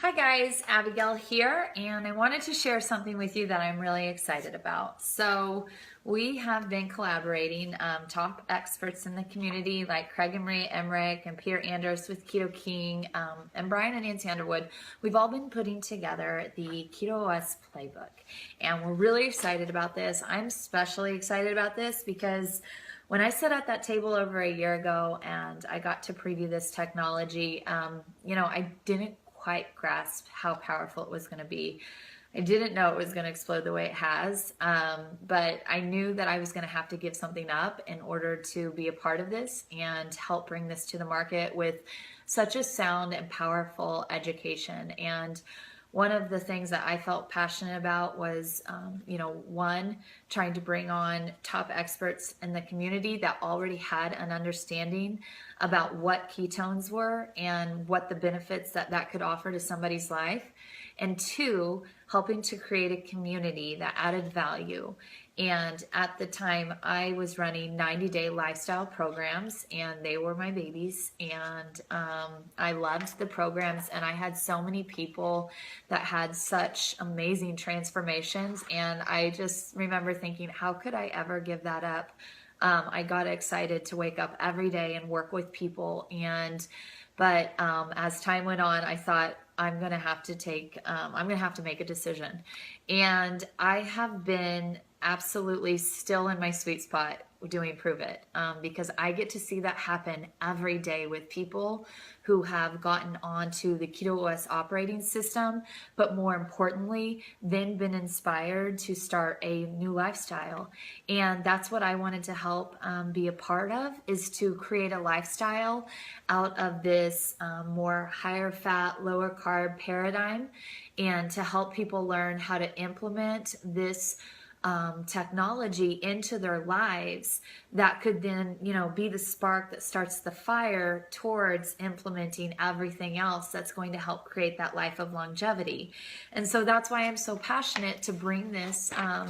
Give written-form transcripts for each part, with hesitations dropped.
Hi guys, Abigail here, and I wanted to share something with you that I'm really excited about. So we have been collaborating, top experts in the community like Craig and Marie Emmerich and Peter Anders with Keto King, and Brian and Nancy Underwood. We've all been putting together the Keto OS Playbook, and we're really excited about this. I'm especially excited about this because when I sat at that table over a year ago and I got to preview this technology, I didn't quite grasp how powerful it was going to be. I didn't know it was going to explode the way it has, but I knew that I was going to have to give something up in order to be a part of this and help bring this to the market with such a sound and powerful education. And one of the things that I felt passionate about was, one, trying to bring on top experts in the community that already had an understanding about what ketones were and what the benefits that could offer to somebody's life. And two, helping to create a community that added value. And at the time, I was running 90-day lifestyle programs, and they were my babies. And I loved the programs, and I had so many people that had such amazing transformations. And I just remember thinking, how could I ever give that up? I got excited to wake up every day and work with people. But as time went on, I thought, I'm going to have to make a decision. And I have been absolutely still in my sweet spot doing Prove It, because I get to see that happen every day with people who have gotten onto the Keto OS operating system, but more importantly, then been inspired to start a new lifestyle. And that's what I wanted to help be a part of, is to create a lifestyle out of this more higher fat, lower carb paradigm, and to help people learn how to implement this technology into their lives that could then, be the spark that starts the fire towards implementing everything else that's going to help create that life of longevity. And so that's why I'm so passionate to bring this, out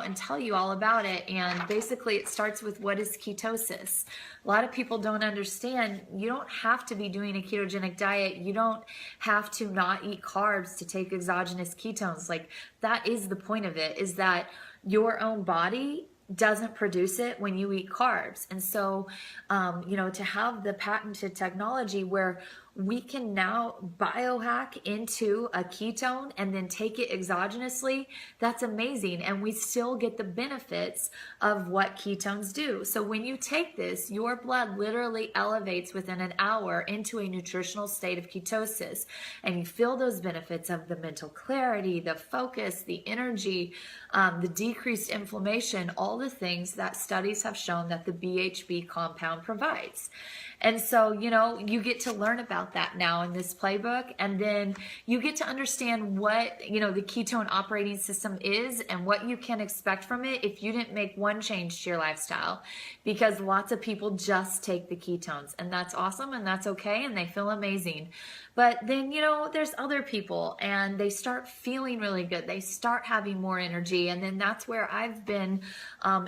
and tell you all about it. And basically it starts with, what is ketosis? A lot of people don't understand, you don't have to be doing a ketogenic diet. You don't have to not eat carbs to take exogenous ketones. Like, that is the point of it, is that your own body doesn't produce it when you eat carbs. And so, to have the patented technology where we can now biohack into a ketone and then take it exogenously, that's amazing. And we still get the benefits of what ketones do. So when you take this, your blood literally elevates within an hour into a nutritional state of ketosis. And you feel those benefits of the mental clarity, the focus, the energy, the decreased inflammation, all the things that studies have shown that the BHB compound provides. And so, you get to learn about that now in this playbook, and then you get to understand what, the ketone operating system is and what you can expect from it if you didn't make one change to your lifestyle, because lots of people just take the ketones, and that's awesome and that's okay, and they feel amazing. But then, there's other people, and they start feeling really good. They start having more energy. And then that's where I've been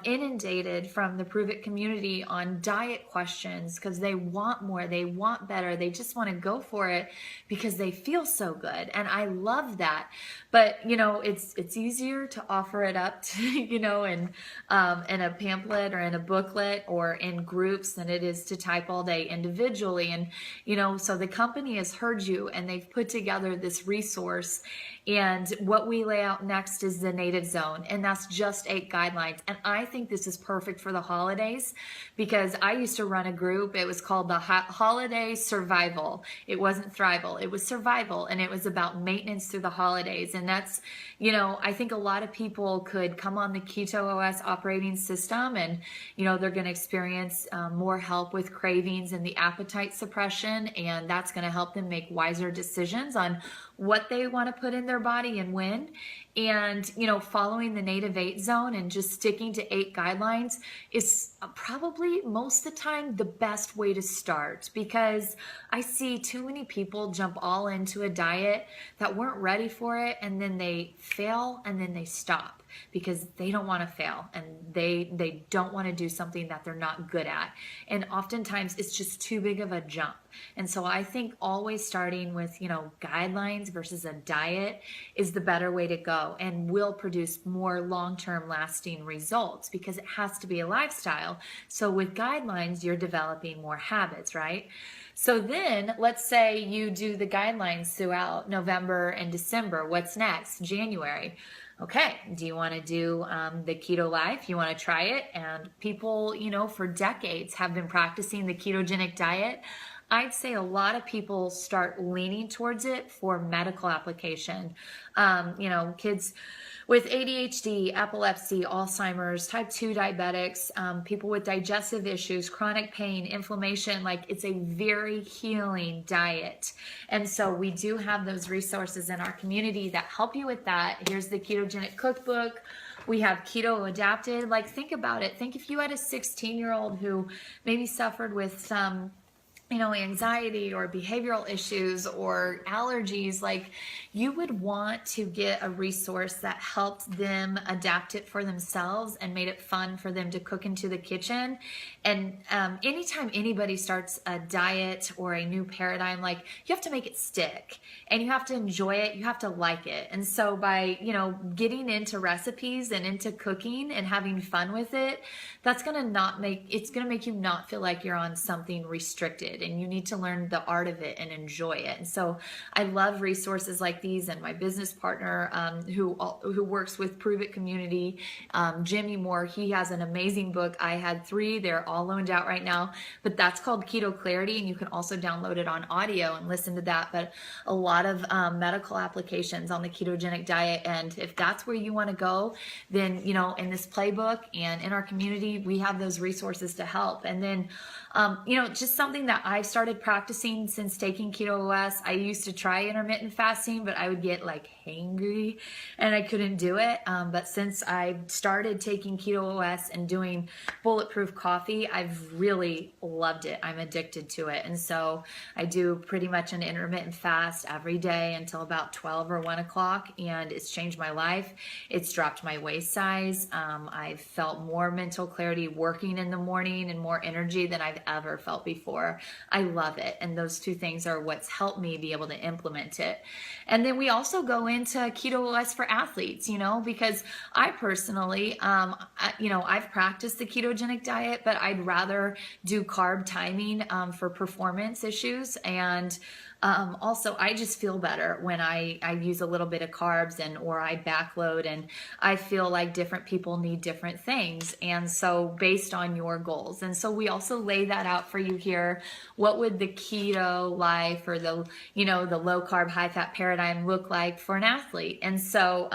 inundated from the Prove It community on diet questions, because they want more, they want better, they just want to go for it because they feel so good. And I love that. But, it's easier to offer it up to, in a pamphlet or in a booklet or in groups than it is to type all day individually. And, so the company has heard you, and they've put together this resource. And what we lay out next is the native zone, and that's just 8 guidelines. And I think this is perfect for the holidays, because I used to run a group. It was called the Holiday Survival. It wasn't Thrival, it was Survival, and it was about maintenance through the holidays. And that's, I think a lot of people could come on the Keto OS operating system, and, they're going to experience more help with cravings and the appetite suppression, and that's going to help them make wiser decisions on what they want to put in their body and when. And, following the native 8 zone and just sticking to 8 guidelines is probably most of the time the best way to start, because I see too many people jump all into a diet that weren't ready for it, and then they fail, and then they stop. because they don't want to fail, and they don't want to do something that they're not good at. And oftentimes it's just too big of a jump. And so I think always starting with, guidelines versus a diet is the better way to go, and will produce more long-term lasting results, because it has to be a lifestyle. So with guidelines, you're developing more habits, right? So then let's say you do the guidelines throughout November and December. What's next? January. Okay, do you want to do the keto life? You want to try it? And people, for decades have been practicing the ketogenic diet. I'd say a lot of people start leaning towards it for medical application. Kids with ADHD, epilepsy, Alzheimer's, type 2 diabetics, people with digestive issues, chronic pain, inflammation. Like, it's a very healing diet. And so we do have those resources in our community that help you with that. Here's the ketogenic cookbook. We have keto adapted. Like, think about it. Think if you had a 16-year-old who maybe suffered with some anxiety or behavioral issues or allergies, like, you would want to get a resource that helped them adapt it for themselves and made it fun for them to cook into the kitchen. And anytime anybody starts a diet or a new paradigm, like, you have to make it stick, and you have to enjoy it. You have to like it. And so by, getting into recipes and into cooking and having fun with it, that's going to make you not feel like you're on something restricted, and you need to learn the art of it and enjoy it. And so I love resources like these, and my business partner who works with Prove It Community, Jimmy Moore, he has an amazing book. I had 3, they're all loaned out right now, but that's called Keto Clarity, and you can also download it on audio and listen to that. But a lot of medical applications on the ketogenic diet, and if that's where you want to go, then in this playbook and in our community, we have those resources to help. And then just something that I've started practicing since taking Keto OS. I used to try intermittent fasting, but I would get like hangry and I couldn't do it. But since I started taking Keto OS and doing bulletproof coffee, I've really loved it. I'm addicted to it. And so I do pretty much an intermittent fast every day until about 12 or 1 o'clock, and it's changed my life. It's dropped my waist size. I've felt more mental clarity working in the morning and more energy than I've ever felt before. I love it. And those 2 things are what's helped me be able to implement it. And then we also go into Keto OS for athletes, because I personally, I've practiced the ketogenic diet, but I'd rather do carb timing for performance issues. And also, I just feel better when I use a little bit of carbs or I backload, and I feel like different people need different things. And so based on your goals. And so we also lay that out for you here. What would the keto life or the low carb, high fat paradigm look like for an athlete? And so,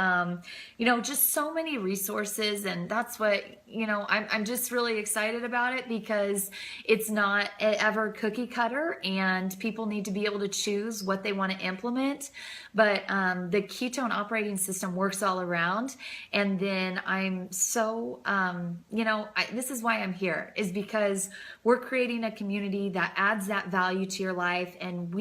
just so many resources. And that's what, I'm just really excited about it, because it's not ever cookie cutter, and people need to be able to choose what they want to implement. But the ketone operating system works all around. And then I'm so, this is why I'm here, is because we're creating a community that adds that value to your life. And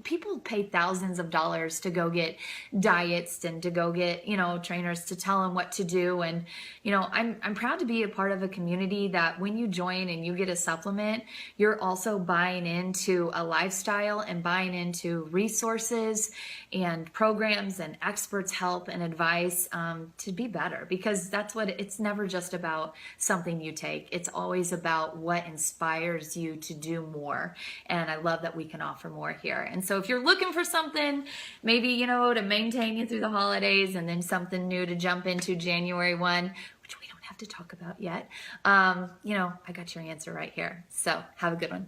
people pay thousands of dollars to go get diets and to go get, trainers to tell them what to do. And, I'm proud to be a part of a community that when you join and you get a supplement, you're also buying into a lifestyle and buying into resources and programs and experts' help and advice to be better, because that's what it's never just about something you take. It's always about what inspires you to do more. And I love that we can offer more here. And so if you're looking for something, maybe, to maintain you through the holidays, and then something new to jump into January 1, which we don't have to talk about yet, I got your answer right here. So have a good one.